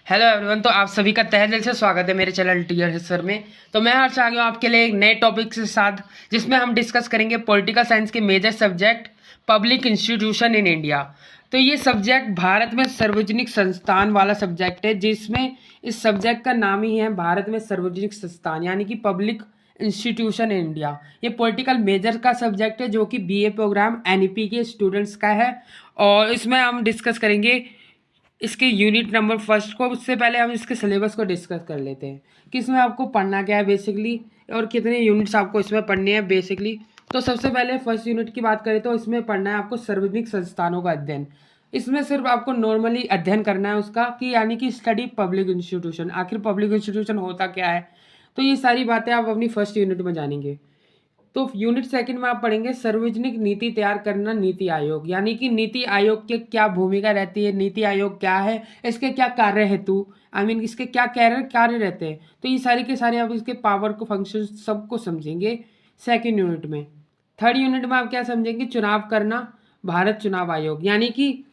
Hello everyone. तो आप सभी का तहे दिल से स्वागत है मेरे चैनल टीयर हिस्सर में। तो मैं आज आ गया हूँ आपके लिए एक नए टॉपिक के साथ, जिसमें हम डिस्कस करेंगे पॉलिटिकल साइंस के major subject public institution in India. तो ये सब्जेक्ट भारत में सार्वजनिक संस्थान वाला सब्जेक्ट है, जिसमें इस सब्जेक्ट का नाम ही है भारत में सार्वजनिक संस्थान, यानी कि पब्लिक इंस्टीट्यूशन इन इंडिया। ये पॉलिटिकल मेजर का सब्जेक्ट है, जो कि बीए प्रोग्राम एनईपी के स्टूडेंट्स का है। और इसमें हम डिस्कस करेंगे इसके यूनिट नंबर फर्स्ट को। उससे पहले हम इसके सिलेबस को डिस्कस कर लेते हैं कि इसमें आपको पढ़ना क्या है बेसिकली, और कितने यूनिट्स आपको इसमें पढ़ने हैं बेसिकली। तो सबसे पहले फर्स्ट यूनिट की बात करें तो इसमें पढ़ना है आपको सार्वजनिक संस्थानों का अध्ययन। इसमें सिर्फ आपको नॉर्मली अध्ययन करना है उसका, कि यानी कि स्टडी पब्लिक इंस्टीट्यूशन। आखिर पब्लिक इंस्टीट्यूशन होता क्या है, तो ये सारी बातें आप अपनी फर्स्ट यूनिट में जानेंगे। तो यूनिट सेकंड में आप पढ़ेंगे सार्वजनिक नीति तैयार करना, नीति आयोग। यानी कि नीति आयोग की क्या भूमिका रहती है, नीति आयोग क्या है, इसके क्या कार्य हेतु, इसके क्या कार्य रहते हैं। तो ये सारी के सारे आप इसके पावर को, फंक्शन सबको समझेंगे सेकंड यूनिट में। थर्ड यूनिट में आप क्या समझेंगे, चुनाव करना, भारत चुनाव आयोग। यानी कि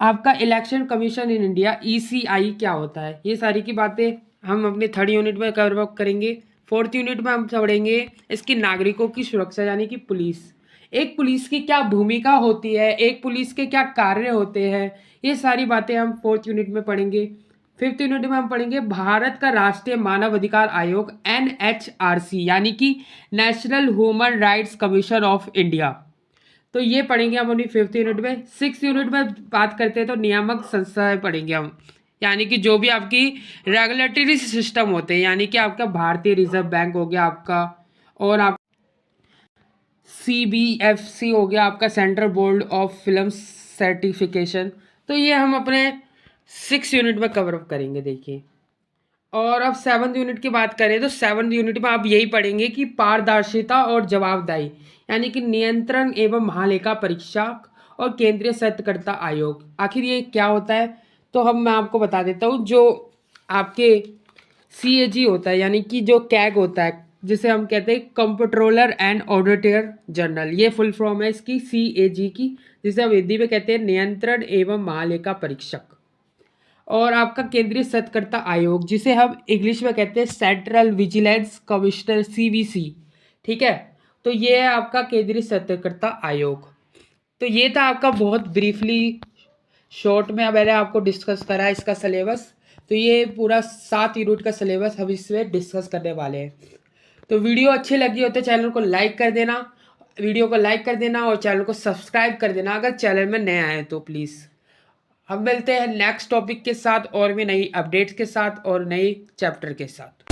आपका election commission in India, ECI क्या होता है, ये सारी की बातें हम अपने थर्ड यूनिट में कवर अप करेंगे। फोर्थ यूनिट में हम पढ़ेंगे इसकी नागरिकों की सुरक्षा, यानी कि पुलिस। एक पुलिस की क्या भूमिका होती है, एक पुलिस के क्या कार्य होते हैं, ये सारी बातें हम फोर्थ यूनिट में पढ़ेंगे। फिफ्थ यूनिट में हम पढ़ेंगे भारत का राष्ट्रीय मानव अधिकार आयोग, एनएचआरसी, यानी कि national human rights commission of India. तो ये पढ़ेंगे हम अपनी फिफ्थ यूनिट में। सिक्स यूनिट में बात करते हैं तो नियामक संस्थाएं पढ़ेंगे हम, यानी कि जो भी आपकी रेगुलेटरी सिस्टम होते हैं, यानी कि आपका भारतीय रिजर्व बैंक हो गया आपका, और आप सीबीएफसी हो गया आपका, central board of film certification. तो ये हम अपने सिक्स यूनिट में कवर अप करेंगे, देखिए। और अब सेवन्थ यूनिट की बात करें तो सेवन्थ यूनिट में आप यही पढ़ेंगे कि पारदर्शिता और जवाबदेही, यानी कि नियंत्रण एवं महालेखा परीक्षक और केंद्रीय सत्यकर्ता आयोग। आखिर ये क्या होता है, तो मैं आपको बता देता हूँ। जो आपके सीएजी होता है, यानी कि जो कैग होता है, जिसे हम कहते हैं कंप्ट्रोलर एंड ऑडिटर जनरल, ये फुल फॉर्म है इसकी सीएजी की, जिसे हम हिंदी में कहते हैं नियंत्रण एवं महालेखा परीक्षक। और आपका केंद्रीय सत्यकर्ता आयोग, जिसे हम इंग्लिश में कहते हैं सेंट्रल विजिलेंस कमिश्नर, सीवीसी। ठीक है, तो ये है आपका केंद्रीय सत्यकर्ता आयोग। तो ये था आपका बहुत ब्रीफली शॉर्ट में मैंने आपको डिस्कस करा है इसका सिलेबस। तो ये पूरा 7 यूनिट का सिलेबस हम इसमें डिस्कस करने वाले हैं। तो वीडियो अच्छी लगी हो तो चैनल को लाइक कर देना, वीडियो को लाइक कर देना और चैनल को सब्सक्राइब कर देना अगर चैनल में नए आए तो प्लीज़। हम मिलते हैं नेक्स्ट टॉपिक के साथ, और भी नई अपडेट्स के साथ और नई चैप्टर के साथ।